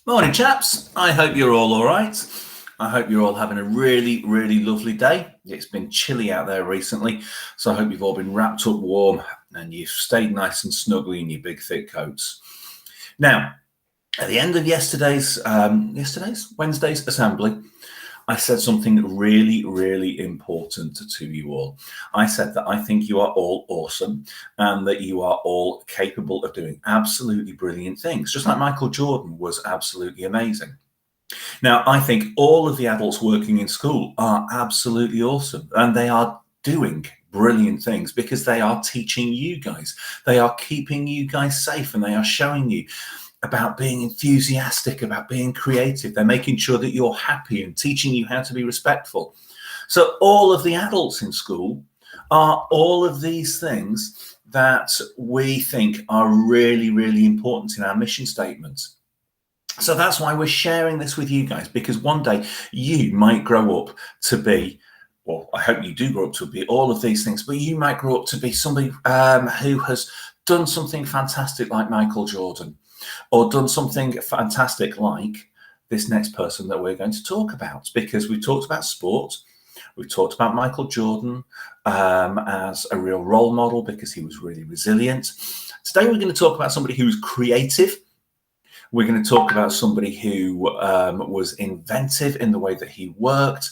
Morning, chaps. I hope you're all right. I hope you're all having a really, really lovely day. It's been chilly out there recently, so I hope you've all been wrapped up warm and you've stayed nice and snugly in your big, thick coats. Now, at the end of Wednesday's assembly, I said something really, really important to you all. I said that I think you are all awesome and that you are all capable of doing absolutely brilliant things, just like Michael Jordan was absolutely amazing. Now, I think all of the adults working in school are absolutely awesome and they are doing brilliant things because they are teaching you guys. They are keeping you guys safe and they are showing you about being enthusiastic, about being creative. They're making sure that you're happy and teaching you how to be respectful. So all of the adults in school are all of these things that we think are really, really important in our mission statement. So that's why we're sharing this with you guys, because one day you might grow up to be, well, I hope you do grow up to be all of these things, but you might grow up to be somebody who has done something fantastic like Michael Jordan, or done something fantastic like this next person that we're going to talk about, because we've talked about sport. We've talked about Michael Jordan as a real role model because he was really resilient. Today, we're going to talk about somebody who's creative. We're going to talk about somebody who was inventive in the way that he worked.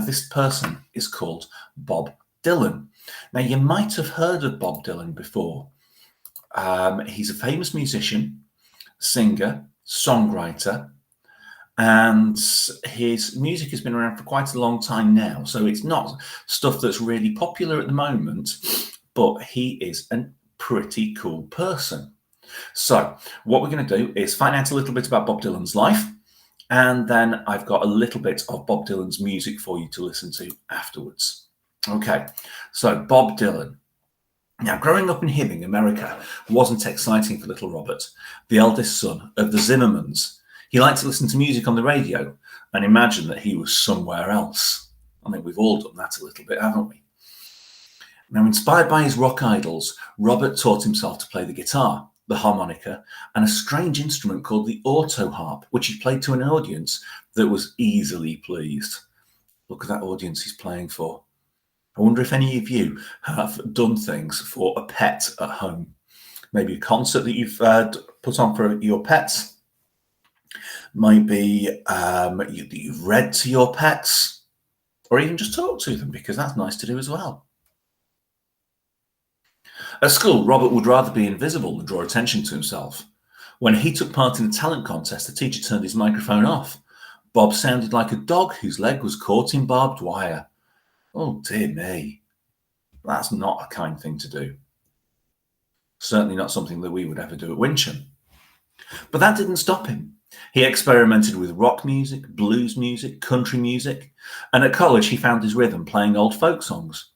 This person is called Bob Dylan. Now, you might have heard of Bob Dylan before. He's a famous musician, singer, songwriter, and his music has been around for quite a long time now. So it's not stuff that's really popular at the moment, but he is a pretty cool person. So what we're going to do is find out a little bit about Bob Dylan's life, and then I've got a little bit of Bob Dylan's music for you to listen to afterwards. Okay, so Bob Dylan. Now, growing up in Hibbing, America, wasn't exciting for little Robert, the eldest son of the Zimmermans. He liked to listen to music on the radio and imagine that he was somewhere else. I think we've all done that a little bit, haven't we? Now, inspired by his rock idols, Robert taught himself to play the guitar, the harmonica, and a strange instrument called the auto harp, which he played to an audience that was easily pleased. Look at that audience he's playing for. I wonder if any of you have done things for a pet at home. Maybe a concert that you've put on for your pets. Might be that you've read to your pets, or even just talk to them, because that's nice to do as well. At school, Robert would rather be invisible than draw attention to himself. When he took part in a talent contest, the teacher turned his microphone off. Bob sounded like a dog whose leg was caught in barbed wire. Oh, dear me. That's not a kind thing to do. Certainly not something that we would ever do at Wincham. But that didn't stop him. He experimented with rock music, blues music, country music, and at college he found his rhythm playing old folk songs.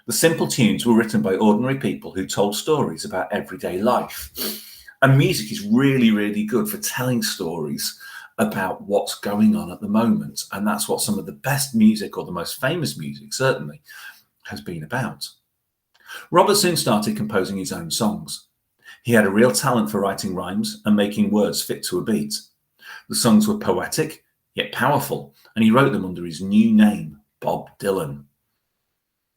The simple tunes were written by ordinary people who told stories about everyday life. And music is really, really good for telling stories about what's going on at the moment. And that's what some of the best music, or the most famous music certainly, has been about. Robert soon started composing his own songs. He had a real talent for writing rhymes and making words fit to a beat. The songs were poetic, yet powerful, and he wrote them under his new name, Bob Dylan.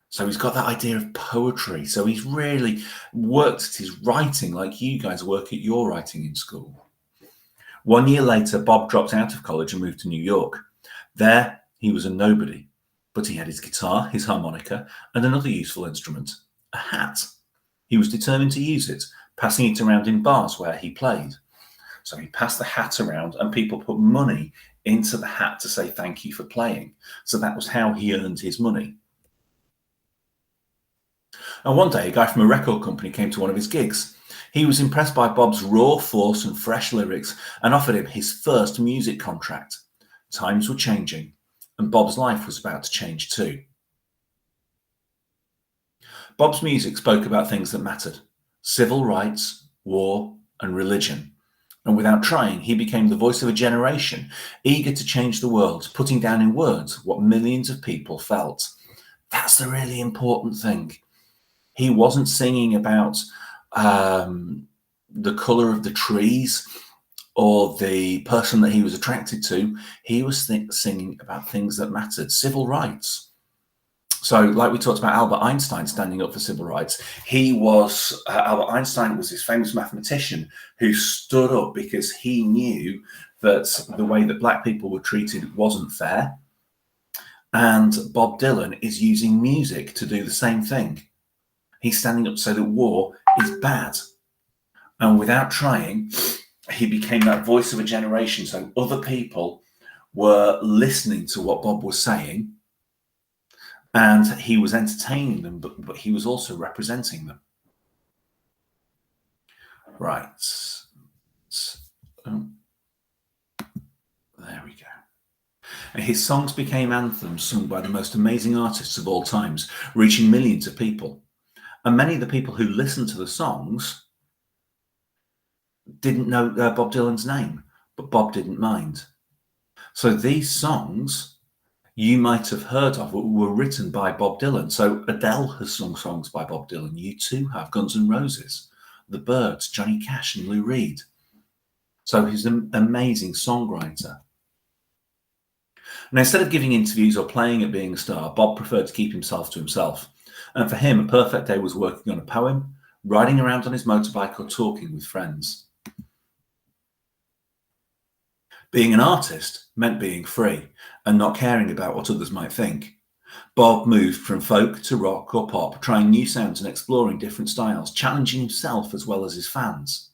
So he's got that idea of poetry. So he's really worked at his writing like you guys work at your writing in school. 1 year later, Bob dropped out of college and moved to New York. There, he was a nobody, but he had his guitar, his harmonica, and another useful instrument, a hat. He was determined to use it, passing it around in bars where he played. So he passed the hat around and people put money into the hat to say thank you for playing. So that was how he earned his money. And one day, a guy from a record company came to one of his gigs. He was impressed by Bob's raw force and fresh lyrics and offered him his first music contract. Times were changing, and Bob's life was about to change too. Bob's music spoke about things that mattered: civil rights, war, and religion. And without trying, he became the voice of a generation, eager to change the world, putting down in words what millions of people felt. That's the really important thing. He wasn't singing about the color of the trees or the person that he was attracted to. He was singing about things that mattered, civil rights. So, like we talked about Albert Einstein standing up for civil rights, Albert Einstein was this famous mathematician who stood up because he knew that the way that black people were treated wasn't fair. And Bob Dylan is using music to do the same thing. He's standing up to say that war is bad. And without trying, he became that voice of a generation. So other people were listening to what Bob was saying, and he was entertaining them, but he was also representing them. Right. Oh. There we go. And his songs became anthems sung by the most amazing artists of all times, reaching millions of people. And many of the people who listened to the songs didn't know Bob Dylan's name, but Bob didn't mind. So these songs you might have heard of were written by Bob Dylan. So Adele has sung songs by Bob Dylan. U2 have Guns N' Roses, The Byrds, Johnny Cash and Lou Reed. So he's an amazing songwriter. And instead of giving interviews or playing at being a star, Bob preferred to keep himself to himself. And for him, a perfect day was working on a poem, riding around on his motorbike, or talking with friends. Being an artist meant being free and not caring about what others might think. Bob moved from folk to rock or pop, trying new sounds and exploring different styles, challenging himself as well as his fans.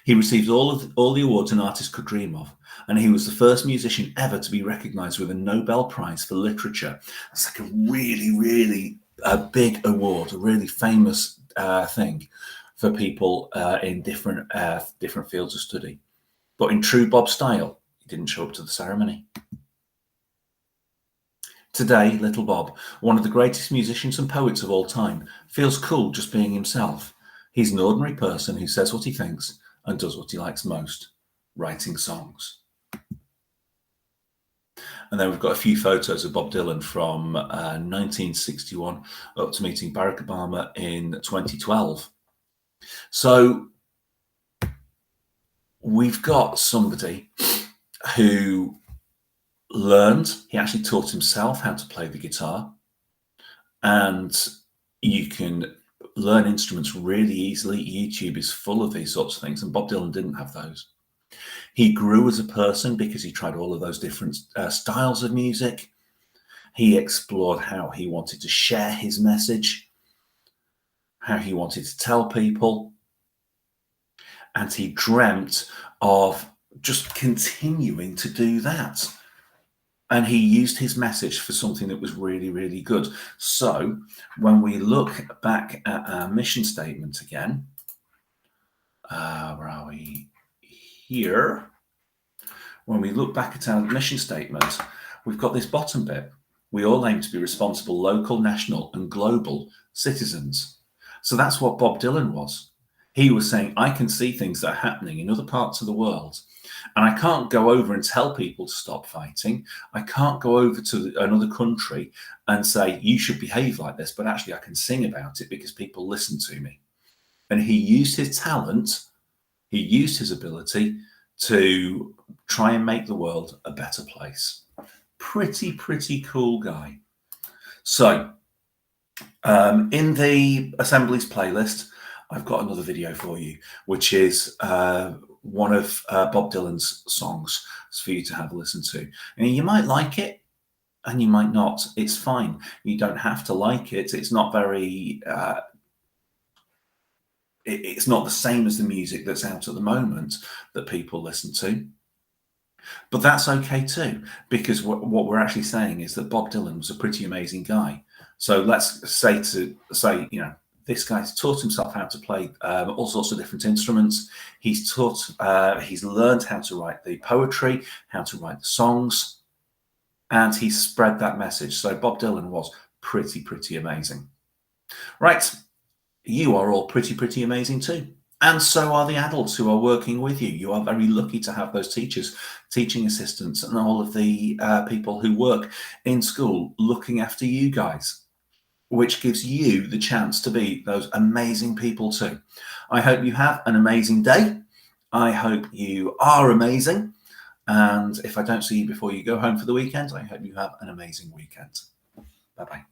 He received all the awards an artist could dream of, and he was the first musician ever to be recognized with a Nobel Prize for Literature. It's like a really, really big award, a really famous thing for people in different fields of study. But in true Bob style, he didn't show up to the ceremony. Today, little Bob, one of the greatest musicians and poets of all time, feels cool just being himself. He's an ordinary person who says what he thinks and does what he likes most, writing songs. And then we've got a few photos of Bob Dylan from 1961 up to meeting Barack Obama in 2012. So we've got somebody who learned, he actually taught himself how to play the guitar, and you can learn instruments really easily. YouTube is full of these sorts of things, and Bob Dylan didn't have those. He grew as a person because he tried all of those different styles of music. He explored how he wanted to share his message, how he wanted to tell people, and he dreamt of just continuing to do that. And he used his message for something that was really, really good. So when we look back at our mission statement again, where are we? Here. When we look back at our mission statement, we've got this bottom bit. We all aim to be responsible local, national, and global citizens. So that's what Bob Dylan was. He was saying, I can see things that are happening in other parts of the world, and I can't go over and tell people to stop fighting. I can't go over to another country and say, you should behave like this, but actually I can sing about it because people listen to me. And he used his talent, he used his ability to try and make the world a better place. Pretty cool guy. So in the Assemblies playlist, I've got another video for you, which is one of Bob Dylan's songs for you to have a listen to. And you might like it and you might not. It's fine. You don't have to like it. It's not very... it's not the same as the music that's out at the moment that people listen to. But that's okay too, because what we're actually saying is that Bob Dylan was a pretty amazing guy. So let's say, you know, this guy's taught himself how to play all sorts of different instruments. He's learned how to write the poetry, how to write the songs, and he's spread that message. So Bob Dylan was pretty amazing. Right. You are all pretty amazing too. And so are the adults who are working with you. You are very lucky to have those teachers, teaching assistants, and all of the people who work in school looking after you guys. which gives you the chance to be those amazing people too. I hope you have an amazing day. I hope you are amazing. And if I don't see you before you go home for the weekend, I hope you have an amazing weekend. Bye-bye.